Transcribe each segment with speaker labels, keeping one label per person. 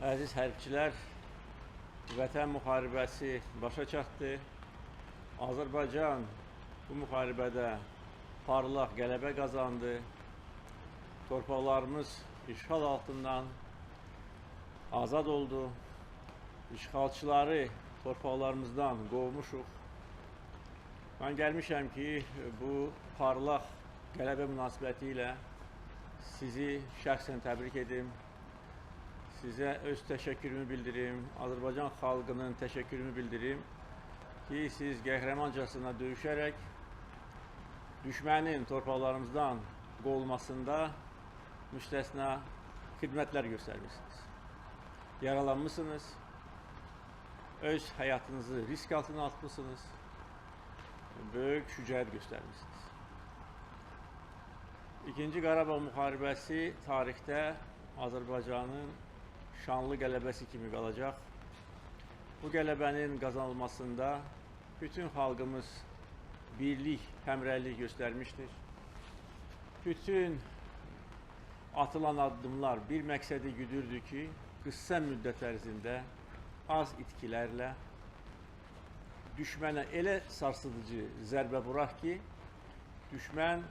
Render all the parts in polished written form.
Speaker 1: Əziz hərbçilər, Vətən müharibəsi başa çatdı. Azərbaycan bu müharibədə parlaq qələbə qazandı. Torpaqlarımız işğal altından azad oldu. İşğalçıları torpaqlarımızdan qovmuşuq. Mən gəlmişəm ki, bu parlaq qələbə münasibəti ilə sizi şəxsən təbrik edim. Sizə öz təşəkkürümü bildirim, Azərbaycan xalqının təşəkkürümü bildirim ki, siz qəhrəmancasına döyüşərək düşmənin torpaqlarımızdan qovulmasında müstəsna xidmətlər göstərmişsiniz. Yaralanmışsınız, öz həyatınızı risk altına atmışsınız, böyük şücaət göstərmişsiniz. İkinci Qarabağ müharibəsi tarixdə Azərbaycanın şanlı qələbəsi kimi qalacaq. Bu qələbənin qazanılmasında bütün xalqımız birlik, həmrəylik göstərmişdir. Bütün atılan addımlar bir məqsədi güdürdür ki, qısa müddət ərzində az itkilərlə düşmənə elə sarsıdıcı zərbə vuraq ki, düşmən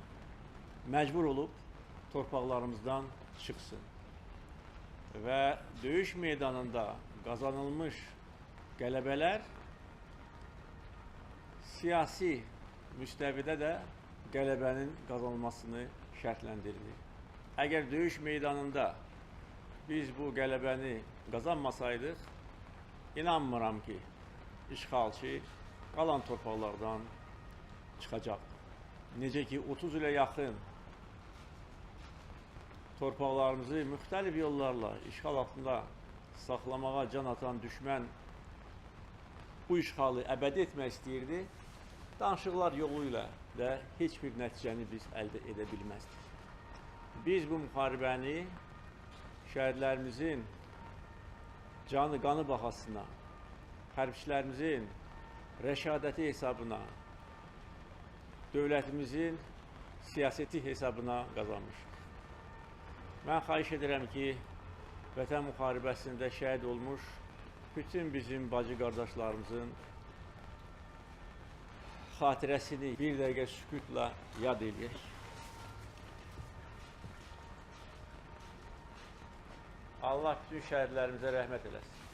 Speaker 1: məcbur olub torpaqlarımızdan çıxsın. Və döyüş meydanında qazanılmış qələbələr siyasi müstəvidə də qələbənin qazanılmasını şərtləndirir. Əgər döyüş meydanında biz bu qələbəni qazanmasaydıq, inanmıram ki, işğalçı qalan torpaqlardan çıxacaqdır. Necə ki, 30 ilə yaxın torpaqlarımızı müxtəlif yollarla işğal altında saxlamağa can atan düşmən bu işğalı əbədi etmək istəyirdi. Danışıqlar yolu ilə də heç bir nəticəni biz əldə edə bilməzdik. Biz bu müharibəni şəhidlərimizin canı qanı bahasına, hərbçilərimizin rəşadəti hesabına, dövlətimizin siyasəti hesabına qazanmışıq. Mən xahiş edirəm ki, Vətən müharibəsində şəhid olmuş bütün bizim bacı qardaşlarımızın xatirəsini bir dəqiqə sükutla yad edək. Allah bütün şəhidlərimizə rəhmət eləsin.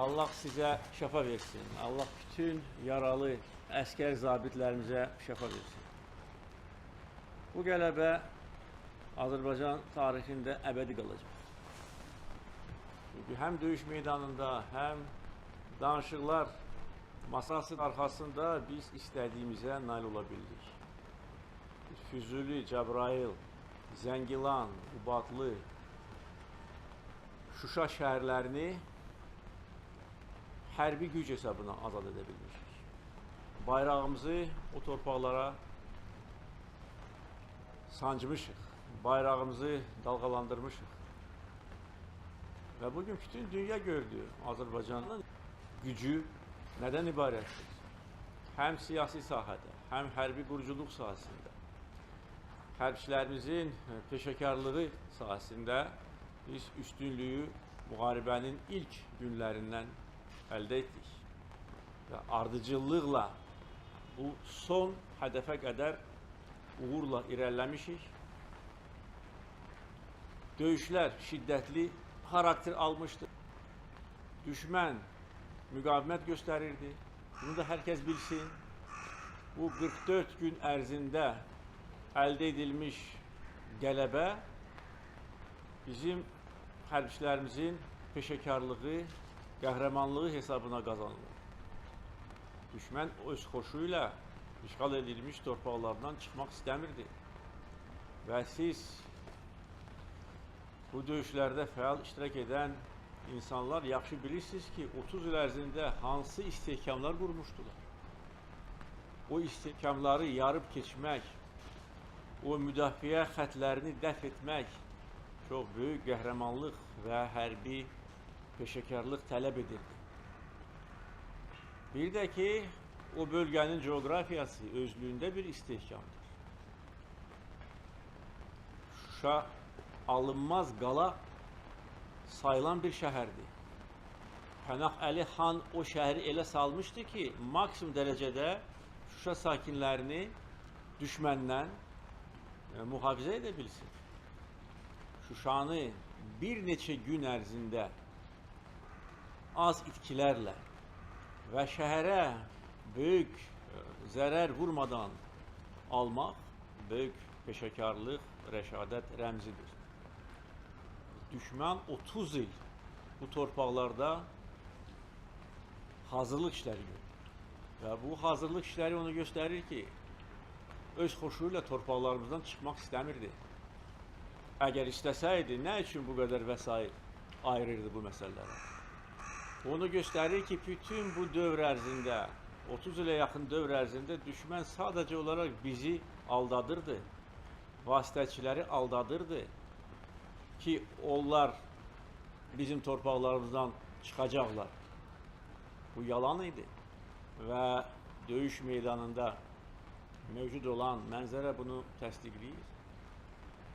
Speaker 1: Allah sizə şəfa versin. Allah bütün yaralı əskər zabitlərimizə şəfa versin. Bu qələbə Azərbaycan tarixində əbədi qalacaq. Çünki həm döyüş meydanında, həm danışıqlar masasının arxasında biz istədiyimizə nail ola bildik. Füzuli, Cəbrayıl, Zəngilan, Qubadlı, Şuşa şəhərlərini hərbi güc hesabına azad edə bilmişik. Bayrağımızı o torpaqlara sancmışıq. Bayrağımızı dalğalandırmışıq. Və bugün bütün dünya gördü Azərbaycanın gücü nədən ibarətdir? Həm siyasi sahədə, həm hərbi quruculuq sahəsində, hərbçilərimizin peşəkarlığı sahəsində biz üstünlüyü müharibənin ilk günlərindən əldə etdik. Və ardıcıllıqla bu son hədəfə qədər uğurla irəliləmişik. Döyüşlər şiddətli xarakter almışdır. Düşmən müqavimət göstərirdi. Bunu da hər kəs bilsin. Bu 44 gün ərzində əldə edilmiş qələbə bizim hərbçilərimizin peşəkarlığı, qəhrəmanlığı hesabına qazanılır. Düşmən öz xoşu ilə işğal edilmiş torpaqlardan çıxmaq istəmirdi. Və siz bu döyüşlərdə fəal iştirak edən insanlar yaxşı bilirsiniz ki, 30 il ərzində hansı istehkamlar qurmuşdular. O istehkamları yarıb keçmək, o müdafiə xətlərini dəf etmək çox böyük qəhrəmanlıq və hərbi peşəkarlıq tələb edirdi. Bir də ki, o bölgənin coğrafiyası özlüyündə bir istehkamdır. Şuşa alınmaz qala sayılan bir şəhərdir. Pənah Əli xan o şəhəri elə salmışdı ki, maksimum dərəcədə Şuşa sakinlərini düşməndən mühafizə edə bilsin. Şuşanı bir neçə gün ərzində az itkilərlə və şəhərə böyük zərər vurmadan almaq böyük peşəkarlıq, rəşadət rəmzidir. Düşmən 30 il bu torpaqlarda hazırlıq işləri görür. Və bu hazırlıq işləri onu göstərir ki, öz xoşu ilə torpaqlarımızdan çıxmaq istəmirdi. Əgər istəsəydi, nə üçün bu qədər vəsait ayırırdı bu məsələlərə? Onu göstərir ki, bütün bu dövr ərzində, 30 ilə yaxın dövr ərzində düşmən sadəcə olaraq bizi aldadırdı, vasitəçiləri aldadırdı ki, onlar bizim torpaqlarımızdan çıxacaqlar. Bu yalan idi və döyüş meydanında mövcud olan mənzərə bunu təsdiqləyir.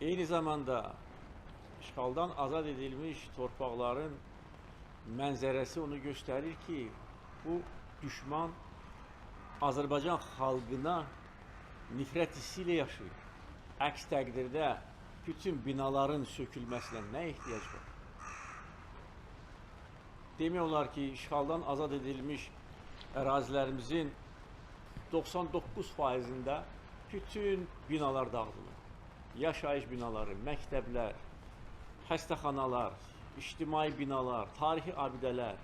Speaker 1: Eyni zamanda işğaldan azad edilmiş torpaqların mənzərəsi onu göstərir ki, bu düşman Azərbaycan xalqına nifrət hissi ilə yaşayır. Əks təqdirdə bütün binaların sökülməsinə nə ehtiyac var? Demək olar ki, işğaldan azad edilmiş ərazilərimizin 99%-ində bütün binalar dağıdılır. Yaşayış binaları, məktəblər, xəstəxanalar, ictimai binalar, tarixi abidələr,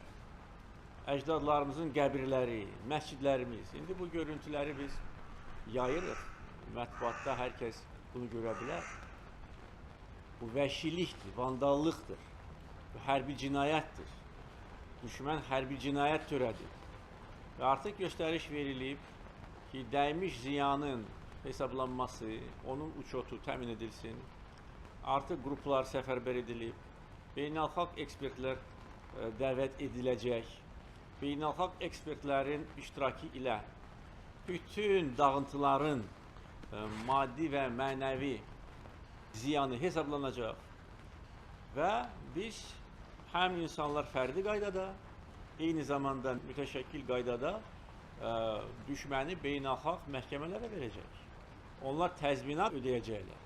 Speaker 1: əcdadlarımızın qəbirləri, məscidlərimiz. İndi bu görüntüləri biz yayırıq. Mətbuatda hər kəs bunu görə bilər. Bu vəhşilikdir, vandallıqdır, bu hərbi cinayətdir. Düşmən hərbi cinayət törədir. Və artıq göstəriş verilib ki, dəymiş ziyanın hesablanması, onun uçotu təmin edilsin. Artıq qruplar səfərbər edilib. Beynəlxalq ekspertlər dəvət ediləcək. Beynəlxalq ekspertlərin iştirakı ilə bütün dağıntıların maddi və mənəvi ziyanı hesablanacaq. Və biz həm insanlar fərdi qaydada, eyni zamanda mütəşəkkil qaydada düşməni beynəlxalq məhkəmələrə verəcək. Onlar təzminat ödəyəcəklər.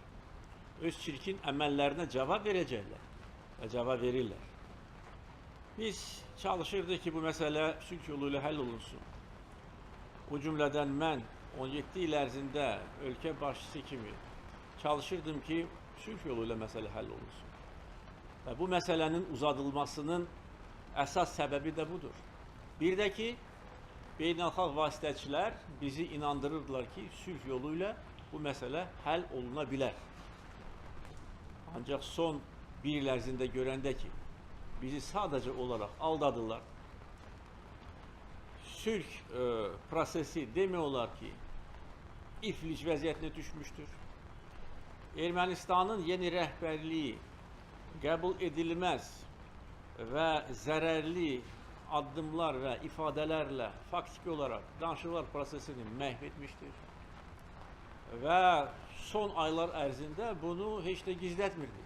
Speaker 1: Öz çirkin əməllərinə cavab verəcəklər və cavab verirlər. Biz çalışırdıq ki, bu məsələ sülh yolu ilə həll olunsun. O cümlədən mən 17 il ərzində ölkə başçısı kimi çalışırdım ki, sülh yolu ilə məsələ həll olunsun. Və bu məsələnin uzadılmasının əsas səbəbi də budur. Bir də ki, beynəlxalq vasitəçilər bizi inandırırdılar ki, sülh yolu ilə bu məsələ həll oluna bilər. Ancaq son bir il ərzində görəndə ki, bizi sadəcə olaraq aldadılar. Sülh prosesi demək olar ki, iflic vəziyyətinə düşmüşdür. Ermənistanın yeni rəhbərliyi qəbul edilməz və zərərli addımlar və ifadələrlə faktiki olaraq danışıqlar prosesini məhv etmişdir. Və son aylar ərzində bunu heç də gizlətmirdi.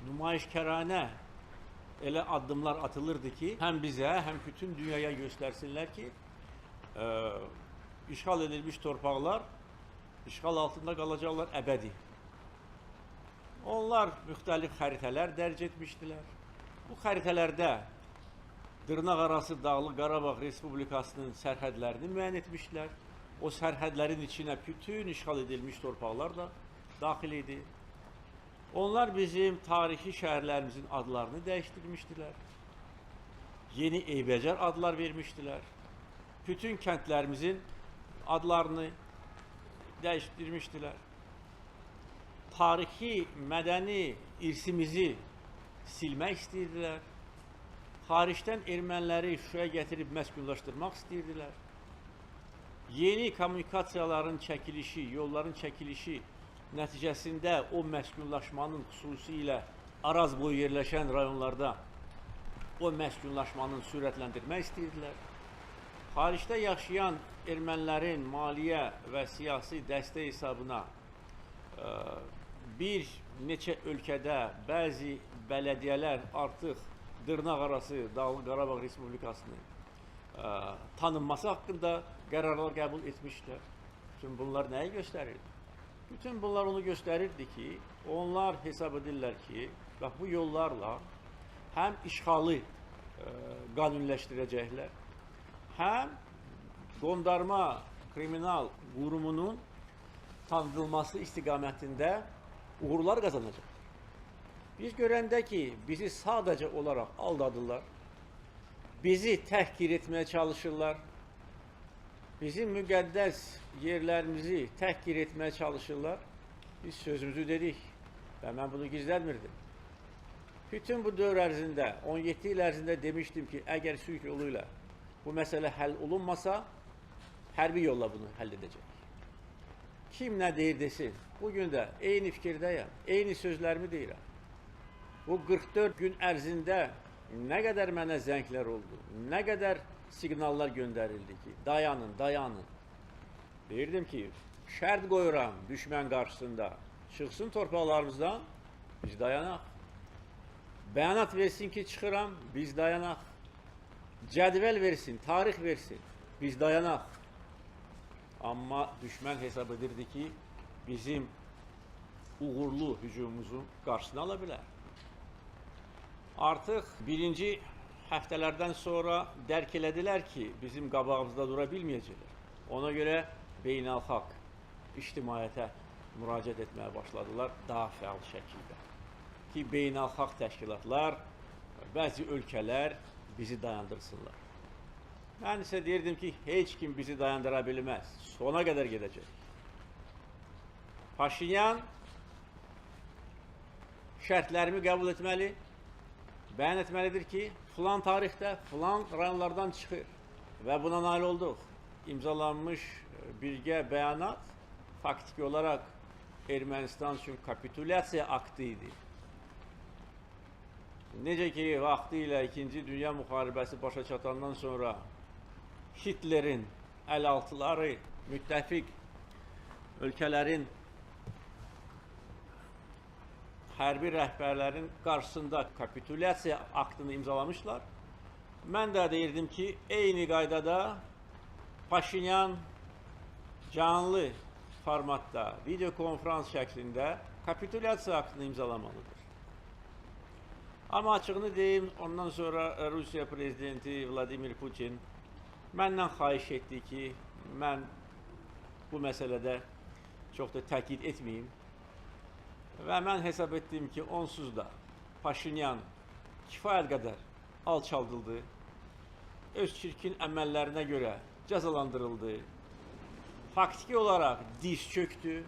Speaker 1: Nümayişkaranə elə addımlar atılırdı ki, həm bizə, həm bütün dünyaya göstərsinlər ki, işğal edilmiş torpaqlar işğal altında qalacaqlar əbədi. Onlar müxtəlif xəritələr dərc etmişdilər. Bu xəritələrdə dırnaqarası Dağlıq Qarabağ Respublikasının sərhədlərini müəyyən etmişdilər. O sərhədlərin içinə bütün işğal edilmiş torpaqlar da daxil idi. Onlar bizim tarixi şəhərlərimizin adlarını dəyişdirmişdilər. Yeni eybəcər adlar vermişdilər. Bütün kəndlərimizin adlarını dəyişdirmişdilər. Tarixi, mədəni irsimizi silmək istəyirdilər. Xaricdən erməniləri Şuşaya gətirib məskunlaşdırmaq istəyirdilər. Yeni kommunikasiyaların çəkilişi, yolların çəkilişi nəticəsində o məskunlaşmanın xüsusilə Araz boyu yerləşən rayonlarda o məskunlaşmanın sürətləndirmək istəyirdilər. Xaricdə yaşayan ermənilərin maliyyə və siyasi dəstək hesabına bir neçə ölkədə bəzi bələdiyyələr artıq dırnaqarası Dağlıq Qarabağ Respublikasının tanınması haqqında qərarlar qəbul etmişlər. Bütün bunlar nəyi göstərirdi? Bütün bunlar onu göstərirdi ki, onlar hesab edirlər ki, bax bu yollarla həm işğalı qanuniləşdirəcəklər, həm qondarma kriminal qurumunun tanıdılması istiqamətində uğurlar qazanacaq. Biz görəndə ki, bizi sadəcə olaraq aldadırlar, bizi təhqir etməyə çalışırlar, bizim müqəddəs yerlərimizi təhqir etməyə çalışırlar, biz sözümüzü dedik və mən bunu gizlətmirdim. Bütün bu dövr ərzində, 17 il ərzində demişdim ki, əgər sülh yolu ilə bu məsələ həll olunmasa, hərbi yolla bunu həll edəcək. Kim nə deyir desin, bugün də eyni fikirdəyəm, eyni sözlərimi deyirəm. Bu 44 gün ərzində nə qədər mənə zənglər oldu, nə qədər siqnallar göndərildi ki, dayanın, dayanın. Deyirdim ki, şərt qoyuram düşmən qarşısında, çıxsın torpaqlarımızdan, biz dayanaq. Bəyanat versin ki, çıxıram, biz dayanaq. Cədvəl versin, tarix versin, biz dayanaq. Amma düşmən hesab edirdi ki, bizim uğurlu hücumumuzun qarşısını ala bilər. Artıq birinci həftələrdən sonra dərk elədilər ki, bizim qabağımızda dura bilməyəcəklər. Ona görə beynəlxalq ictimaiyyətə müraciət etməyə başladılar daha fəal şəkildə. Ki, beynəlxalq təşkilatlar, bəzi ölkələr bizi dayandırsınlar. Mən isə deyirdim ki, heç kim bizi dayandıra bilməz. Sona qədər gedəcək. Paşinyan şərtlərimi qəbul etməli, bəyan etməlidir ki, filan tarixdə, filan rayonlardan çıxır və buna nail olduq. İmzalanmış birgə bəyanat faktiki olaraq Ermənistan üçün kapitulyasiya aktı idi. Necə ki, vaxtı ilə 2-ci Dünya müharibəsi başa çatandan sonra Hitlerin əlaltıları müttəfiq ölkələrin hərbi rəhbərlərin qarşısında kapitulyasiya aktını imzalamışlar. Mən də deyirdim ki, eyni qaydada Paşinyan canlı formatda, videokonferans şəklində kapitulyasiya aktını imzalamalıdır. Amma açığını deyim, ondan sonra Rusiya prezidenti Vladimir Putin məndən xahiş etdi ki, mən bu məsələdə çox da təkid etməyim və mən hesab etdim ki, onsuz da Paşinyan kifayət qədər alçaldıldı, öz çirkin əməllərinə görə cəzalandırıldı, faktiki olaraq diz çöktü,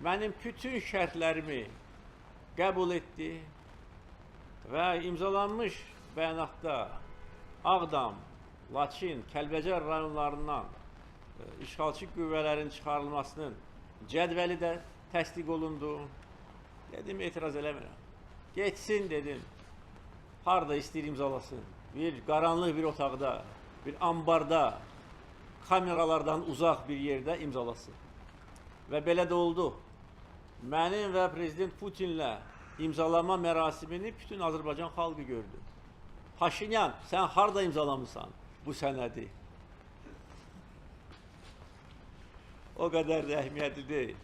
Speaker 1: mənim bütün şərtlərimi qəbul etdi və imzalanmış bəyanatda Ağdam, Laçin, Kəlbəcər rayonlarından işğalçı qüvvələrin çıxarılmasının cədvəli də təsdiq olundu. Dedim, etiraz eləmirəm. Geçsin dedim. Harada istəyir imzalasın. Bir qaranlıq bir otaqda, bir ambarda, kameralardan uzaq bir yerdə imzalasın. Və belə də oldu. Mənim və Prezident Putinlə imzalama mərasimini bütün Azərbaycan xalqı gördü. Paşinyan, sən harada imzalamısan bu sənədi? O qədər də əhəmiyyətli deyil.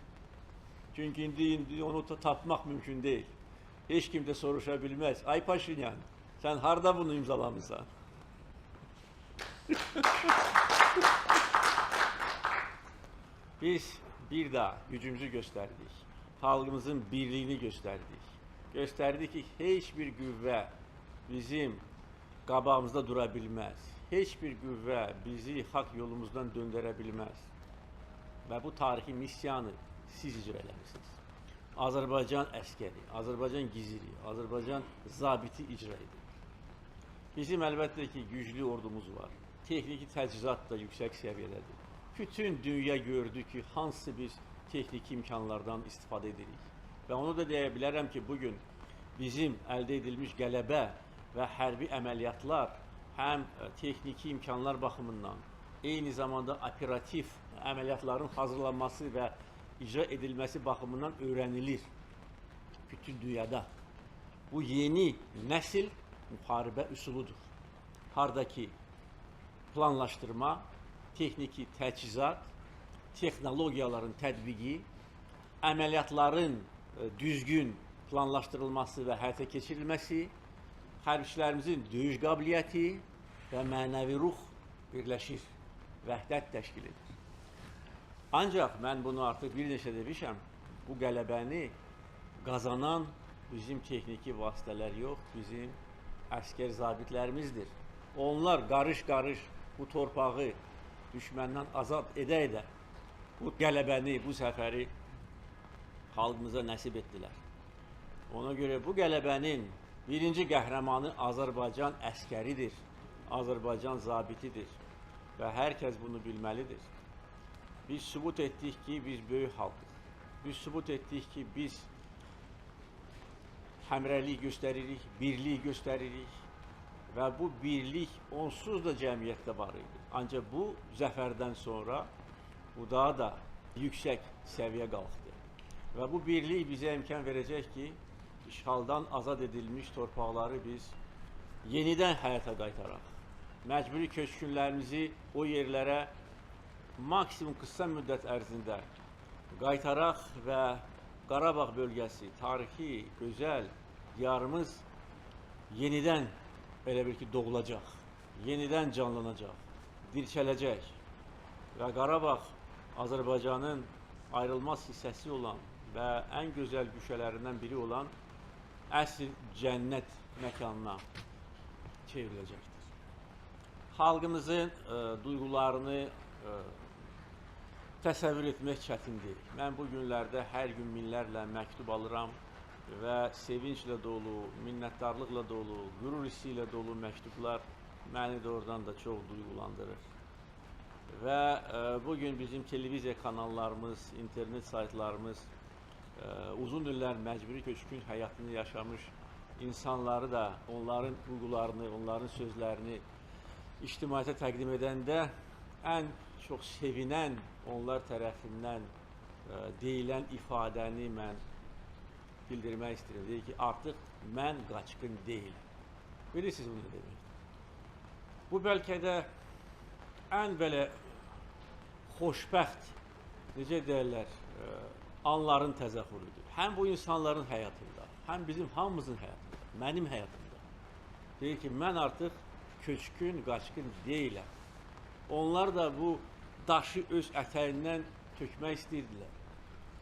Speaker 1: Çünki indi onu tapmaq mümkün deyil. Heç kim də soruşa bilməz. Ay Paşinyan, sən harada bunu imzalamısan? Biz bir daha gücümüzü göstərdik. Xalqımızın birliyini göstərdik. Göstərdik ki, heç bir qüvvə bizim qabağımızda dura bilməz. Heç bir qüvvə bizi haqq yolumuzdan döndərə bilməz. Və bu tarixi missiyanı siz icra eləmişsiniz. Azərbaycan əskəri, Azərbaycan giziri, Azərbaycan zabiti icra edir. Bizim əlbəttə ki, güclü ordumuz var. Texniki təchizat da yüksək səviyyədədir. Bütün dünya gördü ki, hansı biz texniki imkanlardan istifadə edirik. Və onu da deyə bilərəm ki, bugün bizim əldə edilmiş qələbə və hərbi əməliyyatlar həm texniki imkanlar baxımından, eyni zamanda operativ əməliyyatların hazırlanması və icra edilməsi baxımından öyrənilir. bütün dünyada. Bu yeni nesil müharibə üsuludur. Hardaki planlaşdırma, texniki təchizat, texnologiyaların tətbiqi, əməliyyatların düzgün planlaşdırılması və həyata keçirilməsi, hərbçilərimizin döyüş qabiliyyəti və mənəvi ruh birləşir, vəhdət təşkil edir. Ancaq mən bunu artıq bir neçə demişəm, bu qələbəni qazanan bizim texniki vasitələr yox, bizim əskər zabitlərimizdir. Onlar qarış-qarış bu torpağı düşməndən azad edə-edə bu qələbəni, bu səfəri xalqımıza nəsib etdilər. Ona görə bu qələbənin birinci qəhrəmanı Azərbaycan əskəridir, Azərbaycan zabitidir və hər kəs bunu bilməlidir. Biz sübut etdik ki, biz böyük xalqıq. Biz sübut etdik ki, biz həmrəylik göstəririk, birlik göstəririk və bu birlik onsuz da cəmiyyətdə var idi. Ancaq bu zəfərdən sonra bu daha da yüksək səviyyə qalxdı. Və bu birlik bizə imkan verəcək ki, işğaldan azad edilmiş torpaqları biz yenidən həyata qaytaraq. Məcburi köçkünlərimizi o yerlərə maksimum qısa müddət ərzində qaytaraq və Qarabağ bölgəsi, tarixi, gözəl diyarımız yenidən elə bir ki doğulacaq, yenidən canlanacaq, dirçələcək və Qarabağ Azərbaycanın ayrılmaz hissəsi olan və ən gözəl güşələrindən biri olan əsl cənnət məkanına çevriləcəkdir. Xalqımızın duyğularını təsəvvür etmək çətindir. Mən bu günlərdə hər gün minlərlə məktub alıram və sevinclə dolu, minnətdarlıqla dolu, qürur hissi ilə dolu məktublar məni doğrudan da çox duyğulandırır. Və bugün bizim televiziya kanallarımız, internet saytlarımız uzun illər məcburi köçkün həyatını yaşamış insanları da onların duyğularını, onların sözlərini ictimaiyyətə təqdim edəndə ən çox sevinən onlar tərəfindən deyilən ifadəni mən bildirmək istəyirəm. Deyir ki, artıq mən qaçqın deyiləm. Bilirsiniz bu nə deməkdir? Bu bəlkə də ən belə xoşbəxt, necə deyirlər, anların təzahürüdür. Həm bu insanların həyatında, həm bizim hamımızın həyatında, mənim həyatımda. Deyir ki, mən artıq köçkün, qaçqın deyiləm. Onlar da bu daşı öz ətəyindən tökmək istəyirdilər.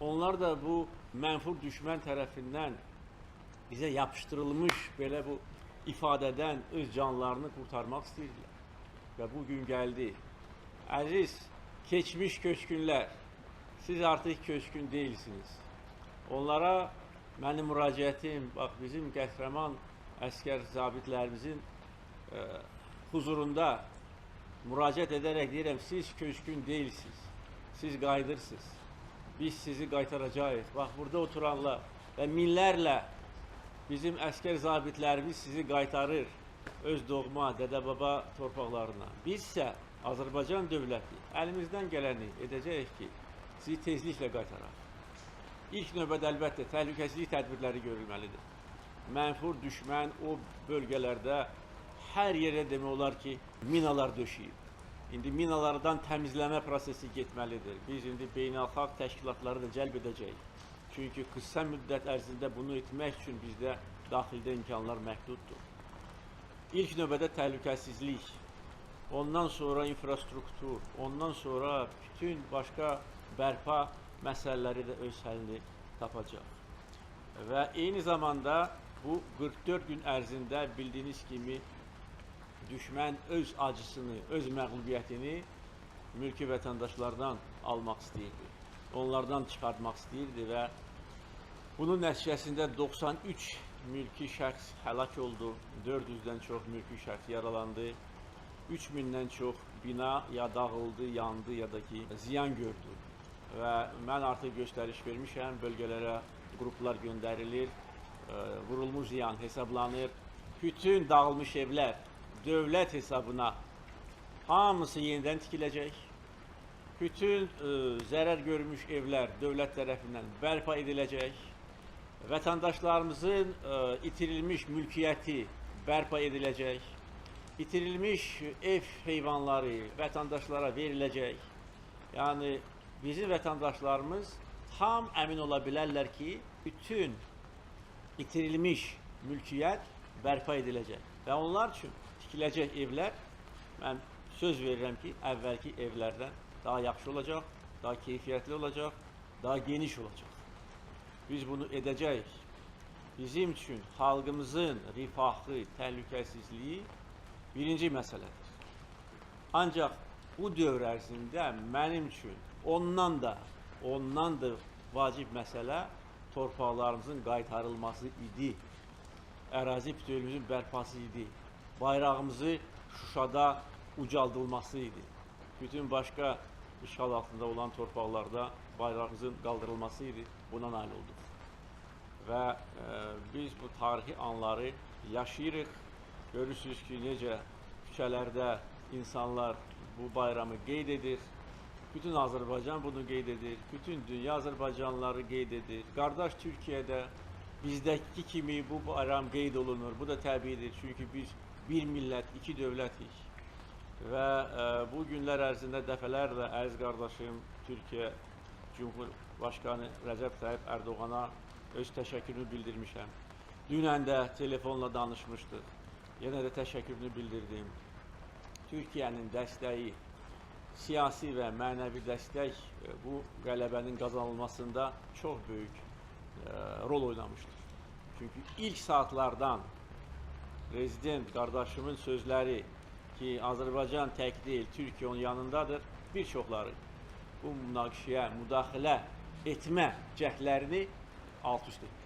Speaker 1: Onlar da bu mənfur düşmən tərəfindən bizə yapışdırılmış belə bu ifadədən öz canlarını qurtarmaq istəyirdilər. Və bu gün gəldi. Əziz, keçmiş köçkünlər, siz artıq köçkün deyilsiniz. Onlara mənim müraciətim, bax bizim qəhrəman əskər zabitlərimizin huzurunda müraciət edərək deyirəm, siz köçkün deyilsiniz, siz qayıdırsınız, biz sizi qaytaracağıq. Bax, burada oturanlar və minlərlə bizim əskər zabitlərimiz sizi qaytarır öz doğma, dədə-baba torpaqlarına. Biz isə Azərbaycan dövləti əlimizdən gələni edəcəyik ki, sizi tezliklə qaytaraq. İlk növbədə əlbəttə təhlükəsizlik tədbirləri görülməlidir. Mənfur düşmən o bölgələrdə hər yerə demək olar ki, minalar döşəyib. İndi minalardan təmizləmə prosesi getməlidir. Biz indi beynəlxalq təşkilatları da cəlb edəcəyik. Çünki qısa müddət ərzində bunu etmək üçün bizdə daxildə imkanlar məhduddur. İlk növbədə təhlükəsizlik, ondan sonra infrastruktur, ondan sonra bütün başqa bərpa məsələləri də öz həllini tapacaq. Və eyni zamanda bu 44 gün ərzində bildiyiniz kimi düşmən öz acısını, öz məğlubiyyətini mülki vətəndaşlardan almaq istəyirdi. Onlardan çıxartmaq istəyirdi və bunun nəticəsində 93 mülki şəxs həlak oldu, 400-dən çox mülki şəxs yaralandı, 3000-dən çox bina ya dağıldı, yandı ya da ki ziyan gördü. Və mən artıq göstəriş vermişəm, bölgələrə qruplar göndərilir, vurulmuş ziyan hesablanır, bütün dağılmış evlər dövlət hesabına hamısı yenidən tikiləcək. Bütün zərər görmüş evlər dövlət tərəfindən bərpa ediləcək vətəndaşlarımızın itirilmiş mülkiyyəti bərpa ediləcək, itirilmiş ev heyvanları vətəndaşlara veriləcək. Yəni, bizim vətəndaşlarımız tam əmin ola bilərlər ki, bütün itirilmiş mülkiyyət bərpa ediləcək və onlar üçün tikiləcək evlər, mən söz verirəm ki, əvvəlki evlərdən daha yaxşı olacaq, daha keyfiyyətli olacaq, daha geniş olacaq. Biz bunu edəcəyik. Bizim üçün xalqımızın rifahı, təhlükəsizliyi birinci məsələdir. Ancaq bu dövr ərzində mənim üçün ondan da vacib məsələ torpaqlarımızın qaytarılması idi. Ərazi bütövlüyümüzün bərpası idi. Bayrağımızı Şuşada ucaldılması idi. Bütün başqa işğal altında olan torpaqlarda bayrağımızın qaldırılması idi. Buna nail olduq. Və biz bu tarixi anları yaşayırıq. Görürsünüz ki, necə küçələrdə insanlar bu bayramı qeyd edir. Bütün Azərbaycan bunu qeyd edir. Bütün dünya Azərbaycanlıları qeyd edir. Qardaş Türkiyədə bizdəki kimi bu bayram qeyd olunur. Bu da təbiidir. Çünki biz bir millət, iki dövlətik. Və bu günlər ərzində dəfələrlə əziz qardaşım Türkiyə Cumhurbaşqanı Rəcəb Tayyip Ərdoğana öz təşəkkürünü bildirmişəm. Dünən də telefonla danışmışdıq. Yenə də təşəkkürünü bildirdim. Türkiyənin dəstəyi, siyasi və mənəvi dəstək bu qələbənin qazanılmasında çox böyük rol oynamışdır. Çünki ilk saatlardan prezident qardaşımın sözləri ki, Azərbaycan tək deyil, Türkiyə onun yanındadır, bir çoxları bu münaqişəyə müdaxilə etmə cəhdlərini alt-üst etdi.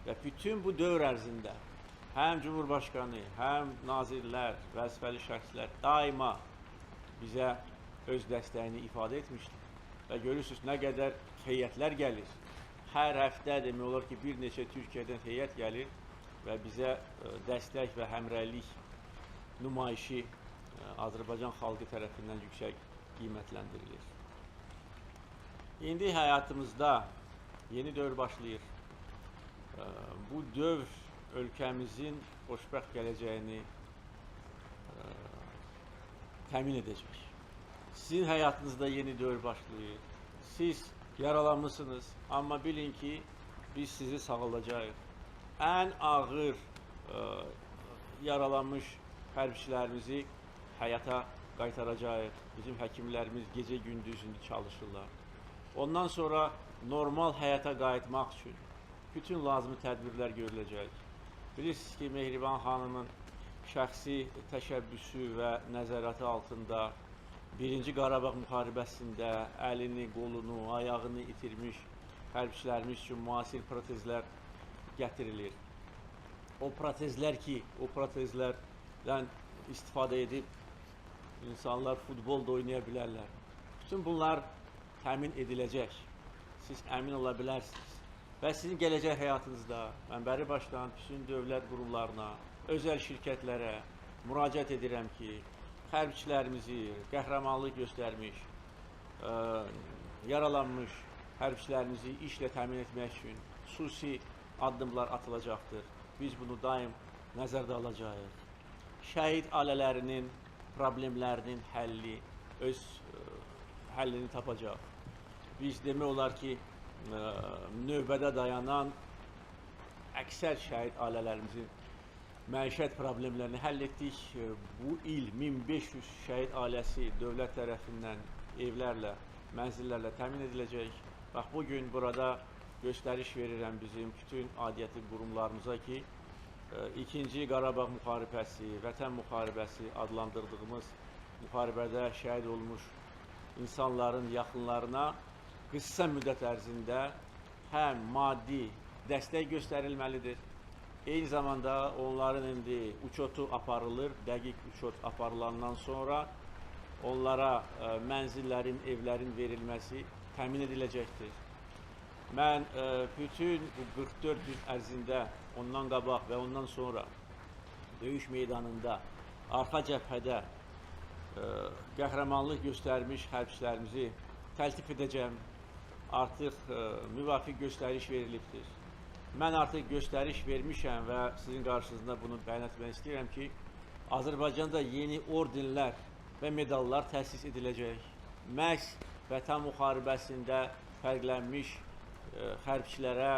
Speaker 1: Və bütün bu dövr ərzində həm Cumhurbaşqanı, həm nazirlər, vəzifəli şəxslər daima bizə öz dəstəyini ifadə etmişdir. Və görürsünüz, nə qədər heyətlər gəlir. Hər həftə demək olar ki, bir neçə Türkiyədən heyət gəlir və bizə dəstək və həmrəylik nümayişi Azərbaycan xalqı tərəfindən yüksək qiymətləndirilir. İndi həyatımızda yeni dövr başlayır. Bu dövr ölkəmizin xoşbəxt gələcəyini təmin edəcək. Sizin həyatınızda yeni dövr başlayır. Siz yaralanmışsınız, amma bilin ki, biz sizi sağaldacağıq. Ən ağır yaralanmış hərbçilərimizi həyata qaytaracağıq. Bizim həkimlərimiz gecə-gündüzünü çalışırlar. Ondan sonra normal həyata qayıtmaq üçün bütün lazımi tədbirlər görüləcək. Bilirsiniz ki, Mehriban xanımın şəxsi təşəbbüsü və nəzarəti altında Birinci Qarabağ müharibəsində əlini, qolunu, ayağını itirmiş hərbçilərimiz üçün müasir protezlər gətirilir. O protezlərdən istifadə edib insanlar futbol da oynaya bilərlər. Bütün bunlar təmin ediləcək. Siz əmin ola bilərsiniz. Və sizin gələcək həyatınızda mən bəri başdan bütün dövlət qurumlarına, özəl şirkətlərə müraciət edirəm ki, hərbçilərimizi qəhrəmanlıq göstərmiş, yaralanmış hərbçilərimizi işlə təmin etmək üçün xüsusi addımlar atılacaqdır. Biz bunu daim nəzərdə alacağıq. Şəhid ailələrinin problemlərinin həlli öz həllini tapacaq. Biz demək olar ki, növbədə dayanan əksər şəhid ailələrimizin məişət problemlərini həll etdik. Bu il 1500 şəhid ailəsi dövlət tərəfindən evlərlə, mənzillərlə təmin ediləcək. Bax, bugün burada göstəriş verirəm bizim bütün aidiyyəti qurumlarımıza ki, İkinci Qarabağ müharibəsi, Vətən müharibəsi adlandırdığımız müharibədə şəhid olmuş insanların yaxınlarına qısa müddət ərzində həm maddi dəstək göstərilməlidir. Eyni zamanda onların indi uçotu aparılır, dəqiq uçot aparılandan sonra onlara mənzillərin, evlərin verilməsi təmin ediləcəkdir. Mən bütün bu 44 gün ərzində ondan qabaq və ondan sonra döyüş meydanında, arxa cəbhədə qəhrəmanlıq göstərmiş hərbçilərimizi təltif edəcəm. Artıq müvafiq göstəriş verilibdir. mən artıq göstəriş vermişəm və sizin qarşınızda bunu bəyan etmək istəyirəm ki, Azərbaycanda yeni ordenlər və medallar təsis ediləcək. Məhz Vətən müharibəsində fərqlənmiş hərbçilərə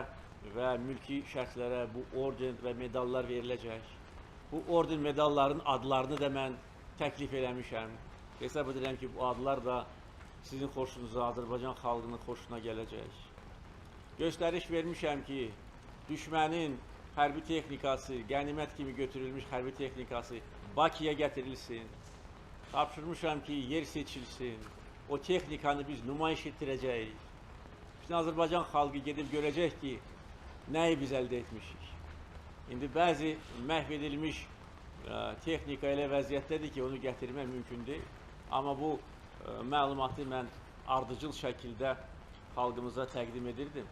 Speaker 1: və mülki şəxslərə bu orden və medallar veriləcək. Bu orden medalların adlarını da mən təklif eləmişəm. Hesab edirəm ki, bu adlar da sizin xoşunuza, Azərbaycan xalqının xoşuna gələcək. Göstəriş vermişəm ki, düşmənin hərbi texnikası, qənimət kimi götürülmüş hərbi texnikası Bakıya gətirilsin. Tapşırmışam ki, yer seçilsin. O texnikanı biz nümayiş etdirəcəyik. Bütün Azərbaycan xalqı gedib görəcək ki, nəyi biz əldə etmişik. İndi bəzi məhv edilmiş texnika elə vəziyyətdədir ki, onu gətirmək mümkün deyil. Amma bu məlumatı mən ardıcıl şəkildə xalqımıza təqdim edirdim.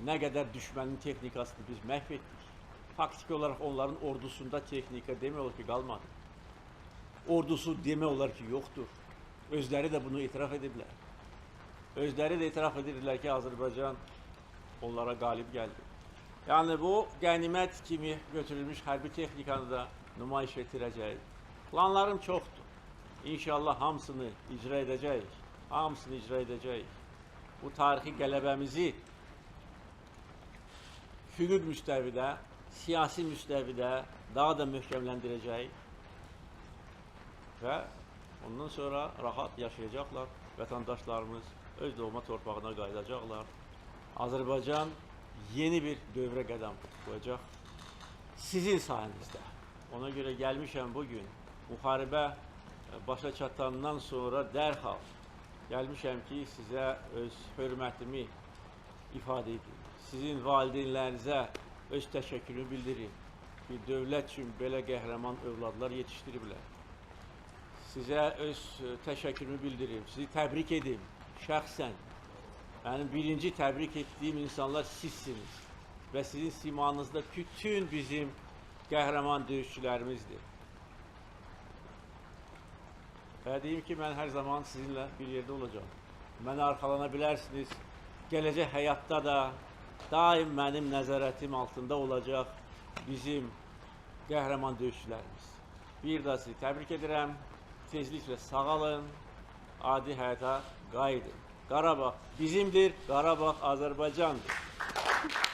Speaker 1: Nə qədər düşmənin texnikasını biz məhv etdik. Faktiki olaraq onların ordusunda texnika demək olar ki, qalmadı. Ordusu demək olar ki, yoxdur. Özləri də bunu etiraf ediblər. Özləri də etiraf edirlər ki, Azərbaycan onlara qalib gəldi. Yəni, bu qənimət kimi götürülmüş hərbi texnikanı da nümayiş etdirəcək. Planlarım çoxdur. İnşallah hamısını icra edəcəyik. Hamısını icra edəcəyik. Bu tarixi qələbəmizi hüquq müstəvidə, siyasi müstəvidə daha da möhkəmləndirəcək və ondan sonra rahat yaşayacaqlar. Vətəndaşlarımız öz doğma torpağına qayıdacaqlar. Azərbaycan yeni bir dövrə qədəm qoyacaq. Sizin sayənizdə. Ona görə gəlmişəm bugün. Müharibə başa çatandan sonra dərhal gəlmişəm ki, sizə öz hörmətimi ifadə edim. Sizin valideynlərinizə öz təşəkkürümü bildirim ki, dövlət üçün belə qəhrəman övladlar yetişdiriblər. Sizə öz təşəkkürümü bildirim, sizi təbrik edim, şəxsən. Mənim birinci təbrik etdiyim insanlar sizsiniz və sizin simanızda bütün bizim qəhrəman döyüşçülərimizdir. Və deyim ki, mən hər zaman sizinlə bir yerdə olacağım. Mənə arxalana bilərsiniz. Gələcək həyatda da daim mənim nəzarətim altında olacaq bizim qəhrəman döyüşçülərimiz. Bir daha sizi təbrik edirəm. Tezliklə sağalın, adi həyata qayıdın. Qarabağ bizimdir, Qarabağ Azərbaycandır.